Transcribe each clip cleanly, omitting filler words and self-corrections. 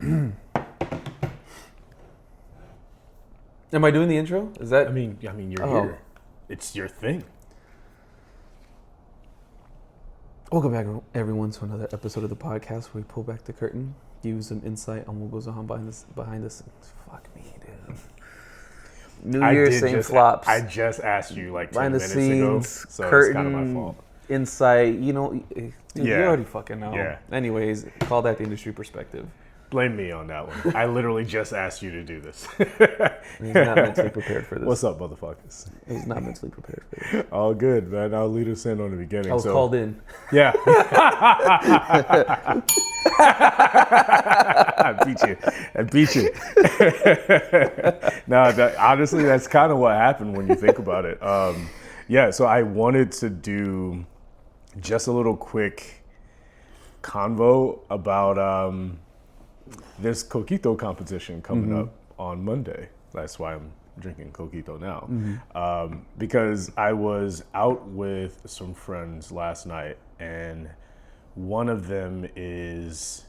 Am I doing the intro? Is that? I mean, you're here. It's your thing. Welcome back, everyone, to another episode of the podcast where we pull back the curtain, give you some insight on what goes on behind the scenes. Fuck me, dude. New Year's, same flops. I just asked you like 10 behind the minutes scenes, ago, so curtain, it's kind of my fault. Insight, dude, you already fucking know. Yeah. Anyways, call that the industry perspective. Blame me on that one. I literally just asked you to do this. He's not mentally prepared for this. What's up, motherfuckers? He's not mentally prepared for this. All good, man. I'll lead us in on the beginning. I was called in. Yeah. I beat you. No, honestly, that's kind of what happened when you think about it. So I wanted to do just a little quick convo about this Coquito competition coming up on Monday. That's why I'm drinking Coquito now. Because I was out with some friends last night, and one of them is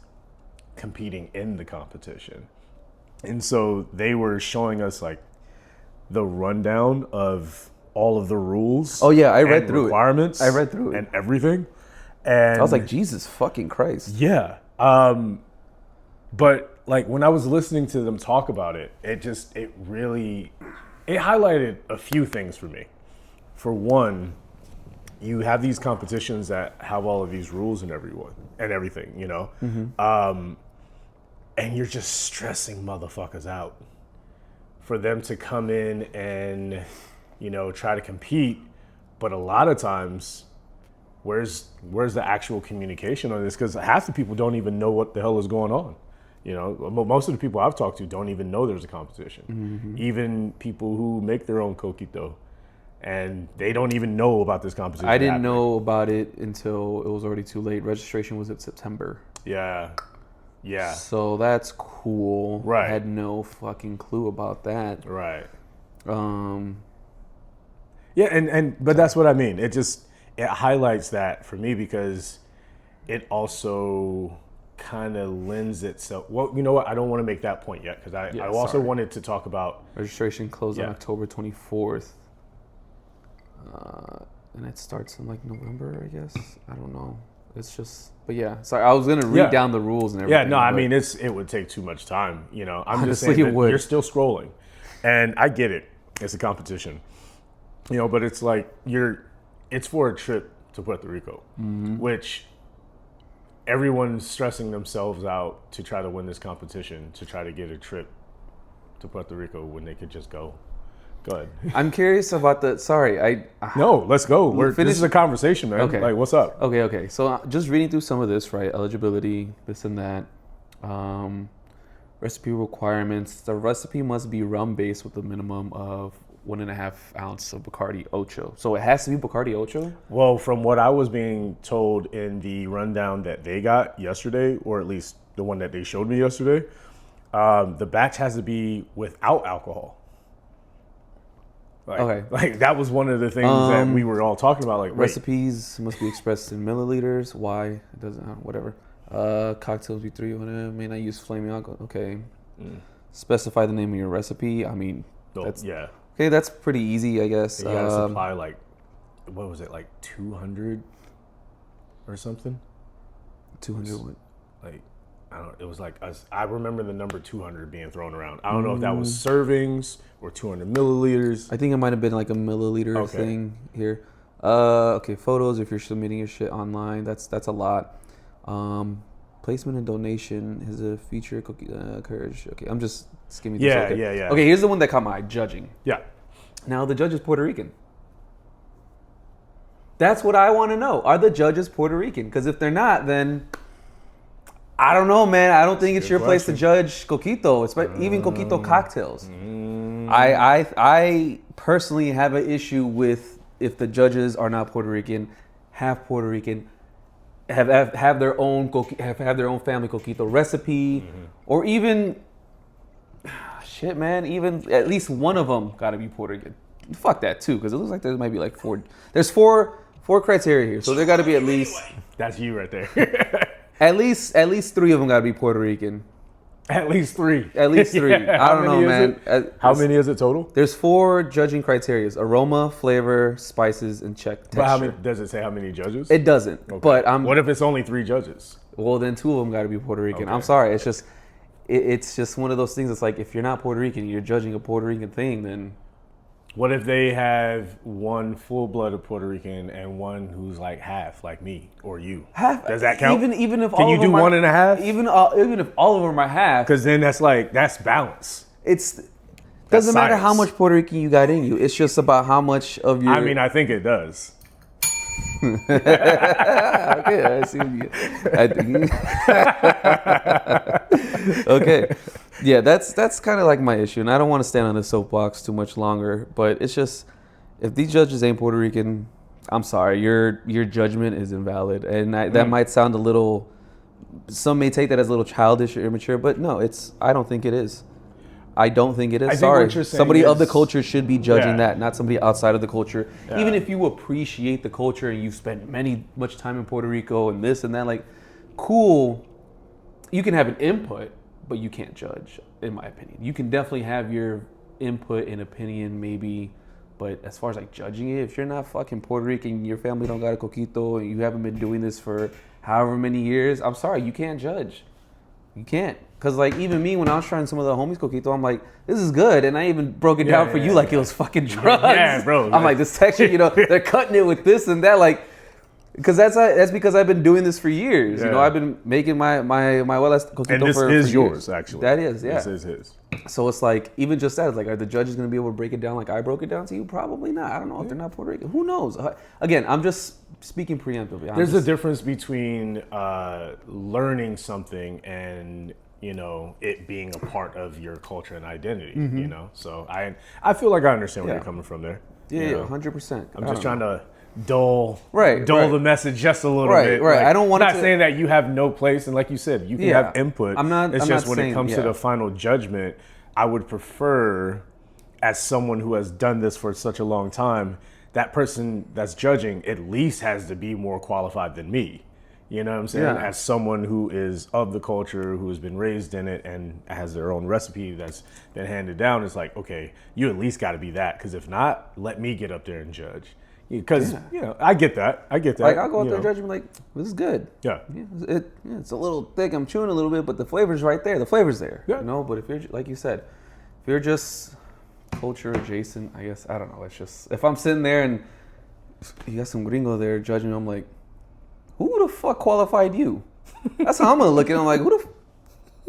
competing in the competition. And so they were showing us like the rundown of all of the rules. Oh yeah, I read through requirements. I read through it. And everything. And I was like, Jesus fucking Christ. Yeah. But like when I was listening to them talk about it, it highlighted a few things for me. For one, you have these competitions that have all of these rules and everything, you know? And you're just stressing motherfuckers out for them to come in and, try to compete. But a lot of times, where's the actual communication on this? Because half the people don't even know what the hell is going on. Most of the people I've talked to don't even know there's a competition. Even people who make their own Coquito, and they don't even know about this competition. I didn't know about it until it was already too late. Registration was in September. Yeah. So that's cool. Right. I had no fucking clue about that. Right. Yeah, but that's what I mean. It highlights that for me because it also kind of lends itself. Well, you know what? I don't want to make that point yet because I also wanted to talk about registration closed on October 24th, and it starts in like November, I guess. I don't know. It's just, but yeah. Sorry, I was gonna read down the rules and everything. Yeah, no, I mean it would take too much time. I'm honestly, just saying it would. You're still scrolling, and I get it. It's a competition, but it's like it's for a trip to Puerto Rico, which everyone's stressing themselves out to try to win this competition, to try to get a trip to Puerto Rico when they could just go. Go ahead. I'm curious about No, let's go. This is a conversation, man. Okay. Like, what's up? Okay. So just reading through some of this, right? Eligibility, this and that. Recipe requirements. The recipe must be rum-based with a minimum of 1.5 ounce of Bacardi Ocho. So it has to be Bacardi Ocho? Well, from what I was being told in the rundown that they got yesterday, or at least the one that they showed me yesterday, the batch has to be without alcohol. Like that was one of the things that we were all talking about. Like recipes must be expressed in milliliters. Why? It doesn't. Whatever. Cocktails be 300. May not use flaming alcohol. Okay. Specify the name of your recipe. I mean, okay, that's pretty easy, I guess. You gotta supply like, what was it, like 200 or something? 200 what? Like, I don't. It was like I remember the number 200 being thrown around. I don't know if that was servings or 200 milliliters. I think it might have been like a milliliter thing here. Okay, photos. If you're submitting your shit online, that's a lot. Placement and donation is a feature. Courage. Okay, I'm just skimming through. Yeah. Okay, here's the one that caught my eye. Judging. Yeah. Now the judge is Puerto Rican. That's what I want to know. Are the judges Puerto Rican? Because if they're not, then I don't know, man. I don't think it's your place to judge Coquito, even Coquito cocktails. I personally have an issue with if the judges are not Puerto Rican, half Puerto Rican, have their own family Coquito recipe, or even shit, man. Even at least one of them got to be Puerto Rican. Fuck that too, because it looks like there might be like four. There's four criteria here, so there got to be at least. That's you right there. At least 3 of them got to be Puerto Rican. At least 3. At least 3. Yeah. I don't know, man. How many is it total? There's 4 judging criteria: aroma, flavor, spices, and texture. But how many, does it say how many judges? It doesn't. Okay. But what if it's only 3 judges? Well, then 2 of them got to be Puerto Rican. Okay. I'm sorry. It's just, it's just one of those things. It's like, if you're not Puerto Rican, you're judging a Puerto Rican thing, then. What if they have one full-blooded Puerto Rican and one who's like half, like me or you? Half. Does that count? Even if Can all you of do them are, 1 1/2? Even if all of them are half, Because then that's balance. Doesn't matter how science. much Puerto Rican you got in you. It's just about how much of your. I mean, I think it does. Okay, I see. Okay, yeah, that's kind of like my issue, and I don't want to stand on the soapbox too much longer. But it's just, if these judges ain't Puerto Rican, I'm sorry, your judgment is invalid, and that might sound a little. Some may take that as a little childish or immature, but no, I don't think it is. I don't think it is. I think Sorry. what you're saying Somebody of the is- culture should be judging Yeah. that, not somebody outside of the culture. Yeah. Even if you appreciate the culture and you've spent much time in Puerto Rico and this and that, like, cool. You can have an input, but you can't judge, in my opinion. You can definitely have your input and opinion, maybe, but as far as like judging it, if you're not fucking Puerto Rican, your family don't got a coquito, and you haven't been doing this for however many years, I'm sorry, you can't judge. You can't. Because, like, even me, when I was trying some of the homies coquito, I'm like, this is good. And I even broke it down for you like it was fucking drugs. Yeah, bro. I'm like, this texture, they're cutting it with this and that. Like, because that's because I've been doing this for years. Yeah. I've been making my well-as coquito And this for is years. yours, actually. That is, yeah. This is his. So it's like, even just that, it's like, are the judges going to be able to break it down like I broke it down to you? Probably not. I don't know if they're not Puerto Rican. Who knows? Again, I'm just speaking preemptively. There's a difference between learning something and it being a part of your culture and identity. So I feel like I understand where you're coming from there. Yeah, 100%. I'm just trying to dull Right. the message just a little bit. Right. Like, I don't want not to saying that you have no place, and like you said, you can Yeah. have input. I'm not when saying- it comes to the final judgment, I would prefer, as someone who has done this for such a long time, that person that's judging at least has to be more qualified than me. You know what I'm saying? Yeah. As someone who is of the culture, who has been raised in it and has their own recipe that's been handed down, it's like, okay, you at least got to be that. Because if not, let me get up there and judge. Because, I get that. Like, I'll go up there and judge and be like, this is good. Yeah. It's a little thick. I'm chewing a little bit, but the flavor's right there. The flavor's there. Yeah. But if you're, like you said, if you're just culture adjacent, I guess, I don't know. It's just, if I'm sitting there and you got some gringo there judging me, I'm like, who the fuck qualified you? That's how I'm going to look at it. I'm like, who the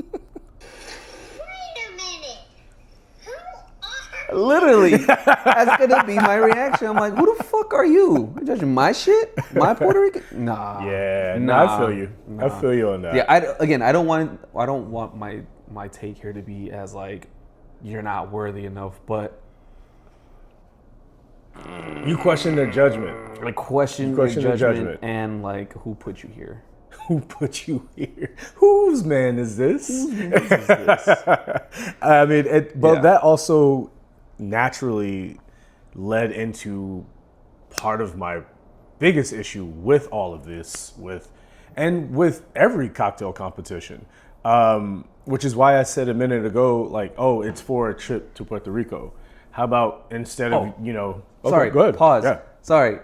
Wait a minute. Who are Literally, that's gonna be my reaction. I'm like, who the fuck are you? You're judging my shit? My Puerto Rican? Nah. Yeah, nah, I feel you. I feel you on that. Yeah, I don't want my take here to be as like, you're not worthy enough, but You question their judgment. like question You question your their judgment, judgment. and like who put you here? Who put you here? Whose man is this? I mean, but Yeah. that also naturally led into part of my biggest issue with all of this, with every cocktail competition, which is why I said a minute ago, like, oh, it's for a trip to Puerto Rico. How about instead of, okay, Sorry, go ahead. pause. Yeah. Sorry.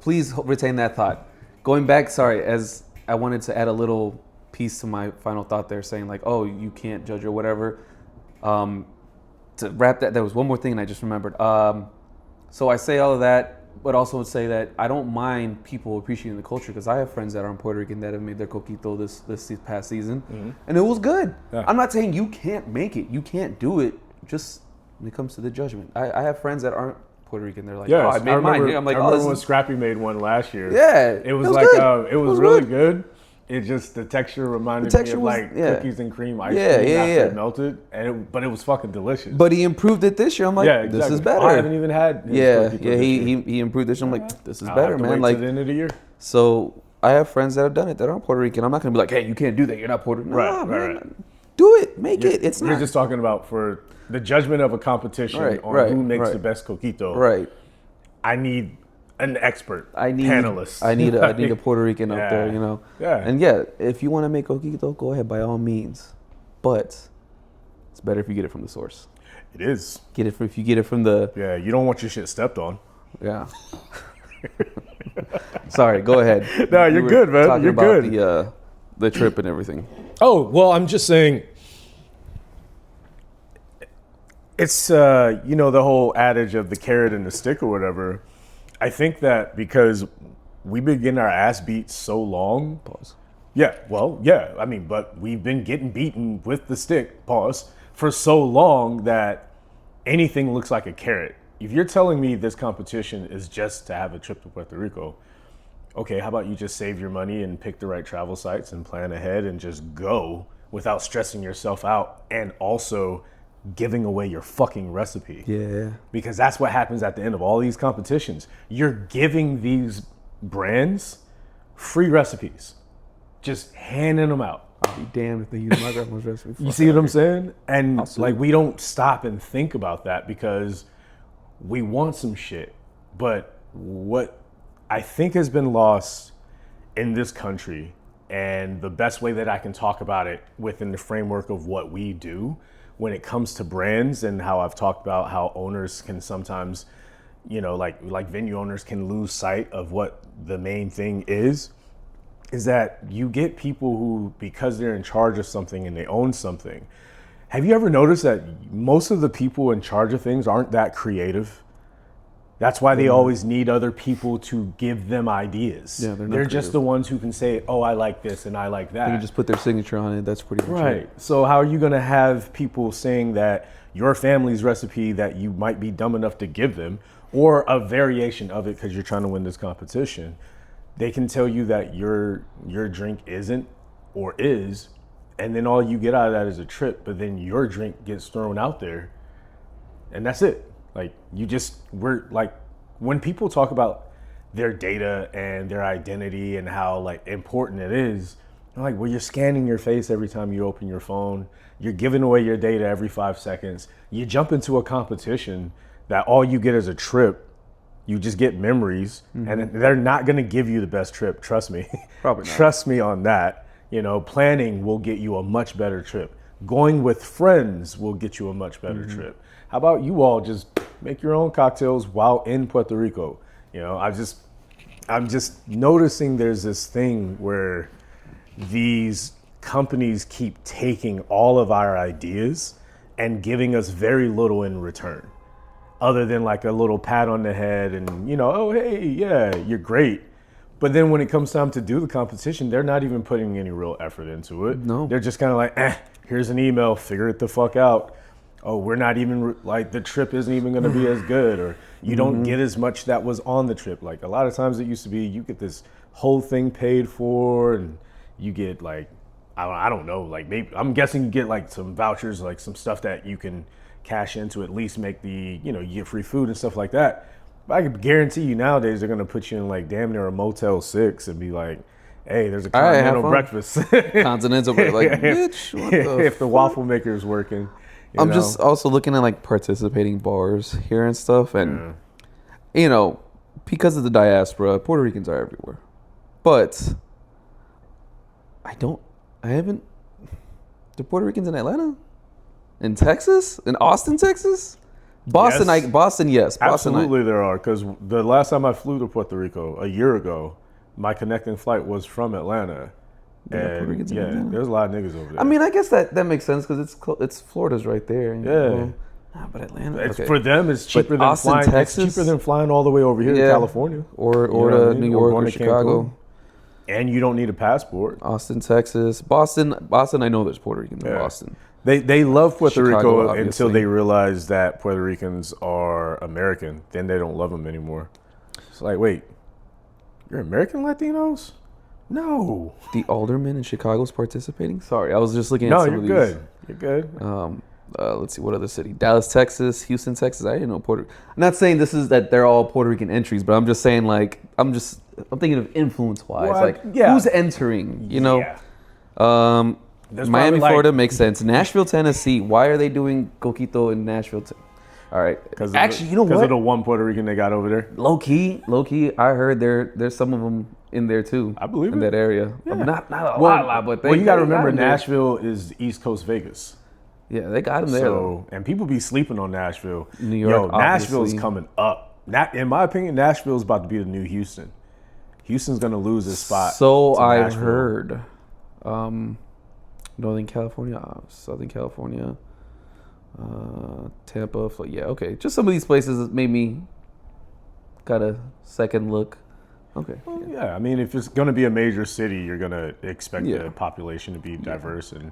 Please retain that thought. Going back, as I wanted to add a little piece to my final thought there, saying like, oh, you can't judge or whatever. To wrap that, there was one more thing and I just remembered. So I say all of that, but also would say that I don't mind people appreciating the culture, because I have friends that are in Puerto Rican that have made their coquito this past season, and it was good. Yeah. I'm not saying you can't make it, you can't do it. Just when it comes to the judgment, I have friends that aren't Puerto Rican. They're like, Yeah, oh, I made mine here. I'm like, I oh, remember this when is Scrappy made one last year. yeah. It was good. it was really good. It just, the texture reminded me texture of was- like yeah. cookies and cream ice Yeah, cream yeah, after yeah. it melted, but it was fucking delicious. But he improved it this year. I'm like, yeah, exactly. this is better. I haven't even had his yeah, cookie yeah. this year. He improved this year. I'm like, this is I'll better, have to man. wait Like, till the end of the year. so I have friends that have done it that aren't Puerto Rican. I'm not gonna be like, hey, you can't do that. You're not Puerto Rican. Right, man. right. Do it. Make it. It's You're not. just talking about for the judgment of a competition on who makes the best coquito. Right. I need an expert. I need panelist. I need a Puerto Rican up there, Yeah. you know. Yeah. And yeah, if you want to make coquito, go ahead by all means. but it's better if you get it from the source. It is. If you get it from the Yeah, you don't want your shit stepped on. yeah. Sorry, go ahead. No, you're good, man. Talking You're about good. the trip and everything. Oh, well, I'm just saying, it's, the whole adage of the carrot and the stick or whatever. I think that because we've been getting our ass beat so long. Pause. Yeah, well, yeah. I mean, but we've been getting beaten with the stick, pause, for so long that anything looks like a carrot. If you're telling me this competition is just to have a trip to Puerto Rico, okay, how about you just save your money and pick the right travel sites and plan ahead and just go without stressing yourself out and also giving away your fucking recipe. Yeah. Because that's what happens at the end of all these competitions. You're giving these brands free recipes, just handing them out. I'll be damned if they use my grandma's recipe. You see what I'm saying? And Absolutely. like, we don't stop and think about that because we want some shit. But what I think has been lost in this country, and the best way that I can talk about it within the framework of what we do when it comes to brands, and how I've talked about how owners can sometimes, like venue owners can lose sight of what the main thing is that you get people who, because they're in charge of something and they own something. Have you ever noticed that most of the people in charge of things aren't that creative? That's why they always need other people to give them ideas. Yeah, they're not just creative. the ones who can say, oh, I like this and I like that. They can just put their signature on it. That's pretty much Right. it. So how are you going to have people saying that your family's recipe that you might be dumb enough to give them, or a variation of it because you're trying to win this competition, they can tell you that your drink isn't or is, and then all you get out of that is a trip, but then your drink gets thrown out there, and that's it. Like, we're like, when people talk about their data and their identity and how like important it is, they're like, well, you're scanning your face every time you open your phone. You're giving away your data every 5 seconds. You jump into a competition that all you get is a trip. You just get memories, and they're not going to give you the best trip. Trust me. Probably not. Trust me on that. Planning will get you a much better trip. Going with friends will get you a much better trip. How about you all just make your own cocktails while in Puerto Rico? I'm just noticing there's this thing where these companies keep taking all of our ideas and giving us very little in return, other than like a little pat on the head and, oh, hey, yeah, you're great. But then when it comes time to do the competition, they're not even putting any real effort into it. No. They're just kind of like, here's an email, figure it the fuck out. Oh, we're not even, like, the trip isn't even going to be as good, or you don't get as much that was on the trip. Like, a lot of times it used to be you get this whole thing paid for, and you get, like, I don't know, like, maybe, I'm guessing you get, like, some vouchers, like, some stuff that you can cash in to at least make the, you get free food and stuff like that. But I can guarantee you nowadays they're going to put you in, like, damn near a Motel 6 and be like, hey, there's a All right, have continental fun. breakfast. Continental, like, bitch, what the If the waffle maker is working. I'm just also looking at like participating bars here and stuff, and because of the diaspora, Puerto Ricans are everywhere. But the Puerto Ricans in Atlanta, in Texas, in Austin, Texas, Boston. Yes. Boston, yes, Boston. Absolutely, there are, because the last time I flew to Puerto Rico a year ago, my connecting flight was from Atlanta. Puerto And Ricans in yeah, Atlanta? there's a lot of niggas over there. I mean, I guess that makes sense because it's Florida's right there. Yeah. But Atlanta, It's, okay. for them, it's cheaper than Austin, flying. Texas? It's cheaper than flying all the way over here to Yeah. California, or You know what I to mean? New Or York going or to Chicago. Cancun. And you don't need a passport. Austin, Texas, Boston. I know there's Puerto Ricans in Yeah. Boston. They love Puerto Chicago, Rico obviously. until they realize that Puerto Ricans are American. Then they don't love them anymore. It's like, wait, you're American Latinos? No. The alderman in Chicago's participating. Sorry, I was just looking at No, some you're of good. You're good. these. Let's see, what other city? Dallas, Texas, Houston, Texas. I didn't know Puerto. I'm not saying this is that they're all Puerto Rican entries, but I'm just saying I'm thinking of influence wise, Well, yeah. who's entering? Yeah. There's Miami, probably, like- Florida makes sense. Nashville, Tennessee. Why are they doing Coquito in Nashville? All right. Because Actually, you know because what? of the one Puerto Rican they got over there. Low key. I heard there's some of them in there too. I believe in it. that area. Yeah. Not a lot, but you got to they remember him there. Nashville is East Coast Vegas. Yeah, they got him there. So, and people be sleeping on Nashville. New York, Nashville's obviously. coming up. In my opinion, Nashville's about to be the new Houston. Houston's going to lose his spot. So to I've Nashville. heard. Northern California, Southern California, Tampa. Yeah, okay. Just some of these places that made me got a second look. Okay. Well, yeah, I mean, if it's going to be a major city, you're going to expect Yeah. the population to be diverse and,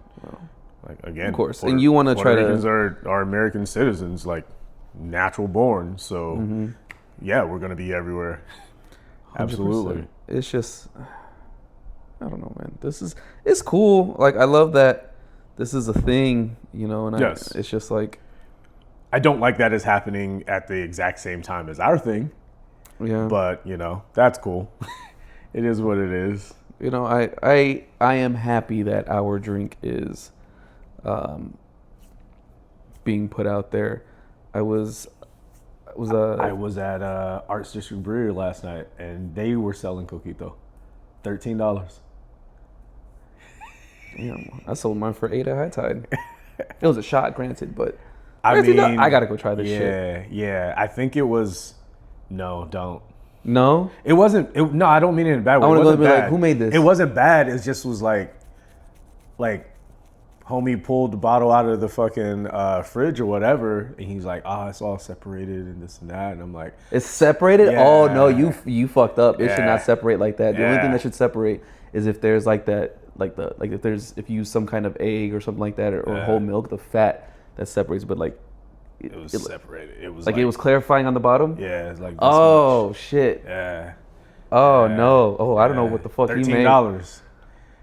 like, again, Of course. And you wanna try to- Puerto Ricans are American citizens, like natural born. So, Mm-hmm. yeah, we're going to be everywhere. Absolutely. 100%. It's just, I don't know, man. It's cool. Like, I love that this is a thing, you know, and Yes. it's just like, I don't like that it's happening at the exact same time as our thing, yeah. but, that's cool. It is what it is. You know, I am happy that our drink is being put out there. I was at Arts District Brewery last night, and they were selling Coquito, $13. I sold mine for 8 at High Tide. It was a shot, granted, but I mean, I gotta go try this shit. Yeah. I think it was. No, don't. No, It wasn't. No, I don't mean it in a bad way. I wanna It go wasn't and be like, bad. who made this? It wasn't bad. It just was like, homie pulled the bottle out of the fucking fridge or whatever, and he's like, it's all separated and this and that, and I'm like, it's separated. Yeah. Oh no, you fucked up. It should Yeah. not separate like that. The only thing Yeah. that should separate is if there's like that, if you use some kind of egg or something like that, or Yeah. whole milk, the fat that separates. But like, it was separated. It was like it was clarifying on the bottom. Yeah, it's like this Oh shit. much. Yeah. Oh Yeah. no. Oh, I don't know what the fuck you made. $13.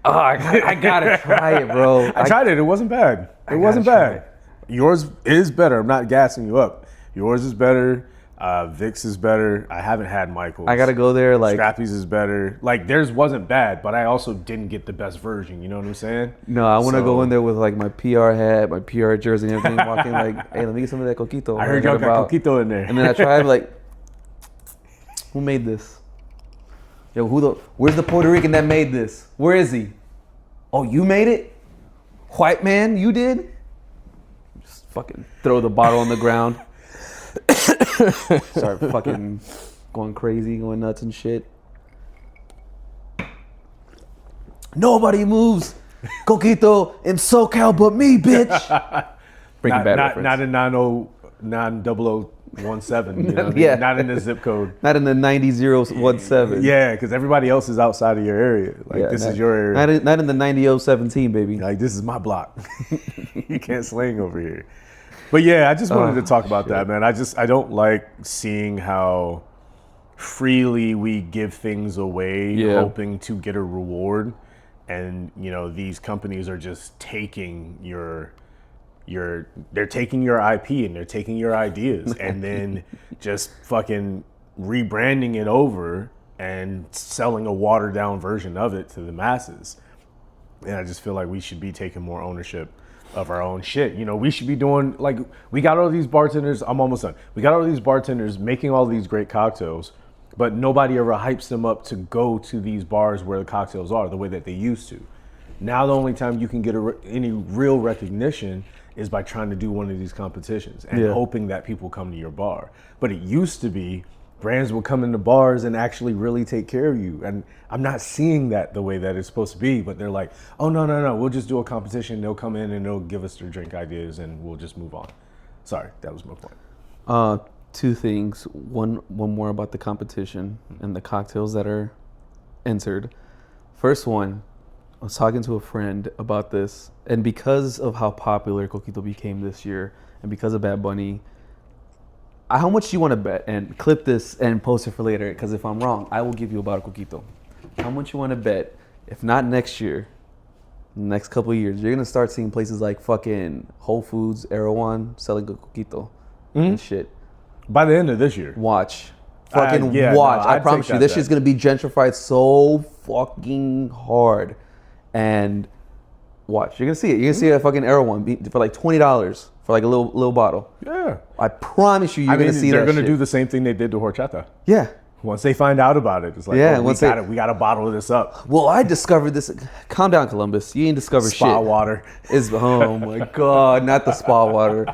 Oh, I gotta try it, bro. I tried it. It wasn't bad. It wasn't gotta bad. Yours is better. I'm not gassing you up. Yours is better. Vic's is better. I haven't had Michael's. I gotta go there. Like, Scrappy's is better. Like, theirs wasn't bad, but I also didn't get the best version. You know what I'm saying? no, I want to go So- in there with like my PR hat, my PR jersey, and everything. Walk in like, hey, let me get some of that coquito. I heard y'all got Coquito in there. And then I tried like, who made this? Yo, where's the Puerto Rican that made this? Where is he? Oh, you made it? White man, you did? Just fucking throw the bottle on the ground. Start fucking going crazy, going nuts and shit. Nobody moves Coquito in SoCal but me, bitch. Breaking Bad reference. Not in 90017. You know what I mean? Yeah. Not in the zip code. Not in the 90017. Yeah, because everybody else is outside of your area. Like, Yeah, this not- is your area. Not in the 90017, baby. Like, this is my block. You can't sling over here. But yeah, I just wanted to talk about that, man. I don't like seeing how freely we give things away, Yeah. hoping to get a reward. And, these companies are just taking they're taking your IP and they're taking your ideas and then just fucking rebranding it over and selling a watered down version of it to the masses. And I just feel like we should be taking more ownership of our own shit. We should be doing, like, we got all these bartenders. I'm almost done. We got all these bartenders making all these great cocktails, but nobody ever hypes them up to go to these bars where the cocktails are the way that they used to. Now the only time you can get any real recognition is by trying to do one of these competitions and hoping that people come to your bar. But it used to be brands would come into bars and actually really take care of you. And I'm not seeing that the way that it's supposed to be, but they're like, oh, no, we'll just do a competition. They'll come in and they'll give us their drink ideas and we'll just move on. Sorry, that was my point. Two things. One more about the competition and the cocktails that are entered. First one, I was talking to a friend about this, and because of how popular Coquito became this year, and because of Bad Bunny, how much do you want to bet? And clip this and post it for later, because if I'm wrong, I will give you a bottle of Coquito. How much you want to bet? If not next year, next couple of years, you're gonna start seeing places like fucking Whole Foods, Erewhon selling Coquito and shit. By the end of this year. Watch. Fucking yeah, watch. no, I I'd promise take you, that this shit's bet. gonna be gentrified so fucking hard. And Watch, you're gonna see it. You're gonna see a fucking Arrow one for like $20 for like a little bottle. Yeah. I promise you, you're I mean, gonna see they're that gonna shit. do the same thing they did to horchata. Yeah. Once they find out about it, it's like, Yeah, oh, once we gotta bottle this up. Well, I discovered this. Calm down, Columbus. You ain't discovered Spa shit. water. Oh my God, not the spa water.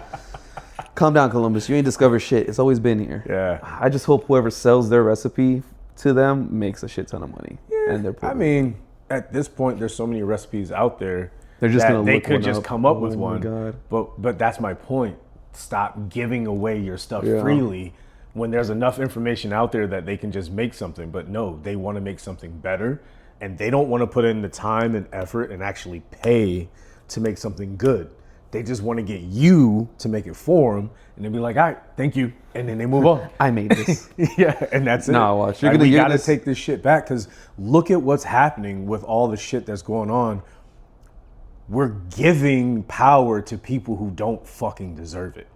Calm down, Columbus. You ain't discovered shit. It's always been here. Yeah. I just hope whoever sells their recipe to them makes a shit ton of money. Yeah. And they're I mean, at this point, there's so many recipes out there. They're just that gonna they look could one just up. come up with Oh my one. God. But that's my point. Stop giving away your stuff Yeah. freely when there's enough information out there that they can just make something. But no, they want to make something better, and they don't want to put in the time and effort and actually pay to make something good. They just want to get you to make it for them, and then be like, all right, thank you, and then they move on. I made this. Yeah, and that's it. Nah, watch. Like, we gotta gonna take this shit back, because look at what's happening with all the shit that's going on. We're giving power to people who don't fucking deserve it.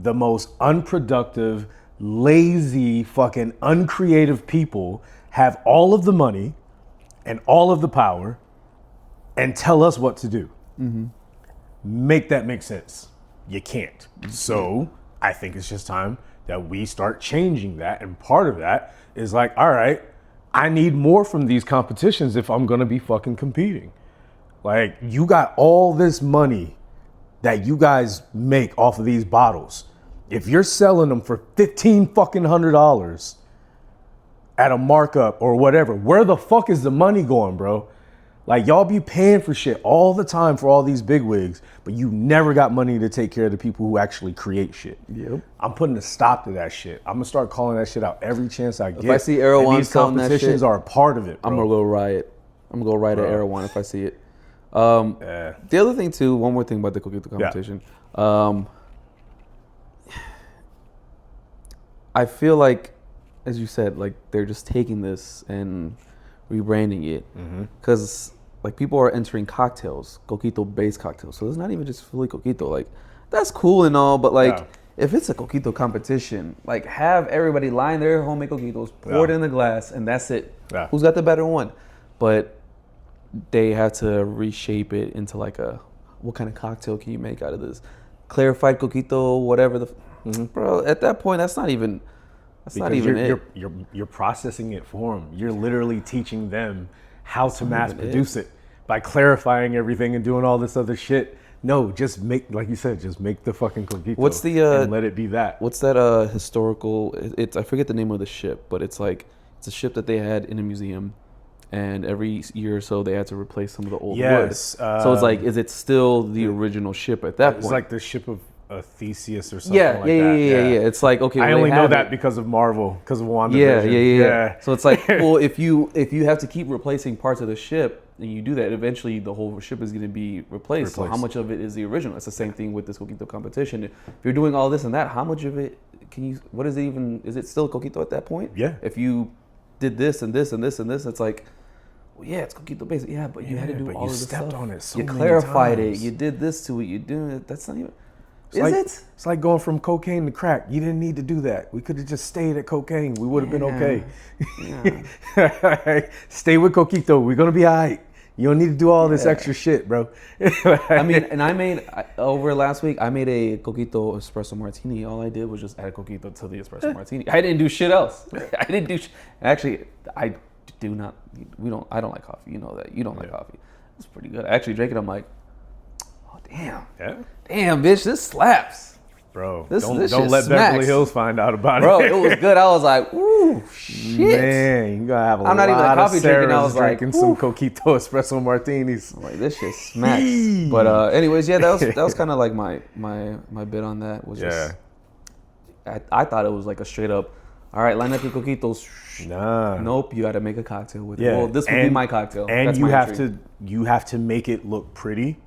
The most unproductive, lazy, fucking uncreative people have all of the money and all of the power and tell us what to do. Make that make sense. You can't. So I think it's just time that we start changing that. And part of that is like, all right, I need more from these competitions if I'm gonna be fucking competing. Like, you got all this money that you guys make off of these bottles. If you're selling them for $1,500 at a markup or whatever, where the fuck is the money going, bro? Like, y'all be paying for shit all the time for all these big wigs, but you never got money to take care of the people who actually create shit. Yep. I'm putting a stop to that shit. I'm gonna start calling that shit out every chance I get. If I see Erewhon and these selling that competitions shit, are a part of it, bro. I'm gonna go riot. I'm gonna go riot at Bro. Erewhon if I see it. The other thing too, one more thing about the Coquito competition. I feel like, as you said, like they're just taking this and rebranding it because like people are entering cocktails, Coquito based cocktails. So it's not even just fully Coquito. Like that's cool and all, but like Yeah. if it's a Coquito competition, like have everybody line their homemade Coquitos, pour it in the glass, and that's it. Yeah. Who's got the better one? But they have to reshape it into like what kind of cocktail can you make out of this? Clarified Coquito, whatever the bro. At that point, that's not even it. You're processing it for them. You're literally teaching them how to mass produce it by clarifying everything and doing all this other shit. No, just make, like you said, just make the fucking Coquito. What's the and let it be that. What's that historical? It's I forget the name of the ship, but it's like it's a ship that they had in a museum, and every year or so they had to replace some of the old wood. Yes, So it's like, is it still the original ship at that point? It's like the ship of Theseus or something like that. Yeah. It's like, okay, I well, only they know have that it. because of Marvel, because of WandaVision. Yeah. So it's like, well, if you have to keep replacing parts of the ship, and you do that, eventually the whole ship is going to be replaced. So how much of it is the original? It's the same thing with this Coquito competition. If you're doing all this and that, how much of it can you? What is it even? Is it still Coquito at that point? Yeah. If you did this and this and this and this, it's like, well, yeah, it's Coquito basic. Yeah, but you had to do but all you of this stepped stuff. on it so you many clarified times. it. You did this to it. You doing it. That's not even. It's like going from cocaine to crack. You didn't need to do that. We could have just stayed at cocaine. We would have been okay. Stay with Coquito. We're gonna be all right. You don't need to do all this extra shit, bro. I mean, and over last week, I made a Coquito espresso martini. All I did was just add Coquito to the espresso martini. I didn't do shit else. I didn't do. Actually, I do not. I don't like coffee. You know that. You don't like coffee. It's pretty good. I actually drank it. I'm like, oh damn. Yeah. Damn, bitch, this slaps. Bro, This don't shit let smacks. Beverly Hills find out about Bro, it. it was good. I was like, ooh, shit. Man, you gotta have a I'm not even a lot coffee of drinker, and I Sarahs was like, drinking some Coquito espresso martinis. I'm like, this shit smacks. But anyways, yeah, that was kind of like my bit on that. Was just, I thought it was like a straight up, all right, line up your Coquitos. Nah. Nope, you got to make a cocktail with it. Yeah. Well, this would be my cocktail. And That's you my have entry. you have to make it look pretty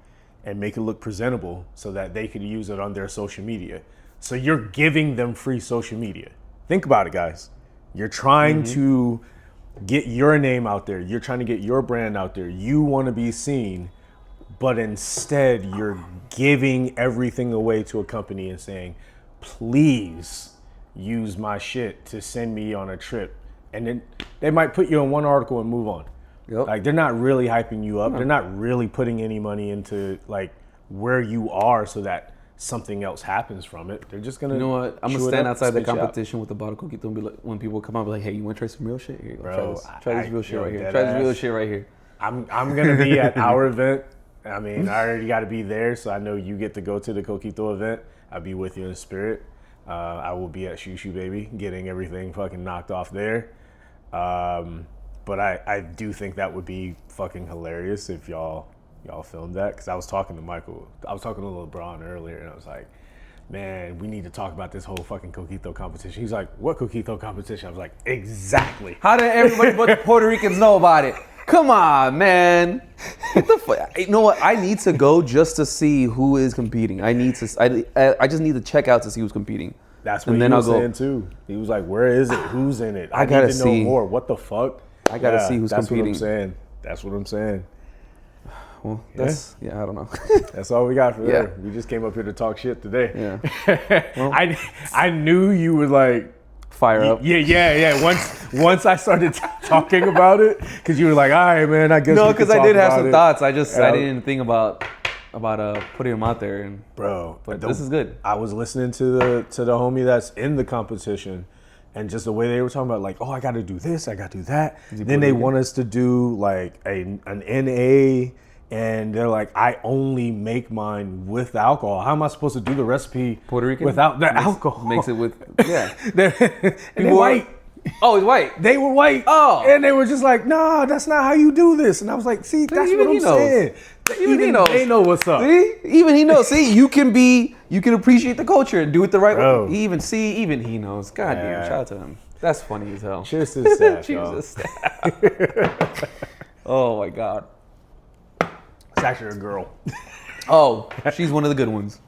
and make it look presentable so that they can use it on their social media. So you're giving them free social media. Think about it, guys. You're trying to get your name out there. You're trying to get your brand out there. You want to be seen, but instead you're giving everything away to a company and saying, please use my shit to send me on a trip. And then they might put you in one article and move on. Yep. Like they're not really hyping you up. They're not really putting any money into like where you are so that something else happens from it. They're just gonna. You know what? I'm chew gonna it stand up, outside the spit you out. competition with the bottle Coquito and be like, when people come out, be like, "Hey, you want to try some real shit? Here you go. Bro, try this real shit yo, right here. dead Try this real ass. shit right here." I'm gonna be at our event. I mean, I already got to be there, so I know you get to go to the Coquito event. I'll be with you in spirit. I will be at Shoo Shoo Baby, getting everything fucking knocked off there. But I do think that would be fucking hilarious if y'all filmed that. Because I was talking to Michael. I was talking to LeBron earlier, and I was like, man, we need to talk about this whole fucking Coquito competition. He's like, what Coquito competition? I was like, exactly. How did everybody but the Puerto Ricans know about it? Come on, man. What the fuck? You know what? I need to go just to see who is competing. I just need to check out to see who's competing. That's what and he then was I'll go, saying too. He was like, where is it? Who's in it? I gotta need to see. know more. What the fuck? I gotta see who's that's competing. That's what I'm saying. That's what I'm saying. Well, I don't know. That's all we got for Yeah. there. We just came up here to talk shit today. Yeah. Well, I knew you would like fire up. Yeah. Once I started talking about it, because you were like, all right, man, I guess. No, because because I did have some thoughts. I Yeah. didn't think about putting them out there. And Bro, but this is good. I was listening to the homie that's in the competition, and just the way they were talking about, like, oh, I got to do this, I got to do that. Then they want us to do like an NA, and they're like, I only make mine with alcohol. How am I supposed to do the recipe Puerto Rican without the alcohol? Makes it with yeah. And they're white. Oh, he's white. They were white. Oh. And they were just like, nah, that's not how you do this. And I was like, see, that's even what he I'm knows. saying. Even he knows. They know what's up. See, even he knows. See, you can appreciate the culture and do it the right Bro. way. Even he knows. God damn, Yeah. shout out to him. That's funny as hell. Cheers to the staff, y'all. Jesus. Staff. Oh my god. It's actually a girl. Oh, she's one of the good ones.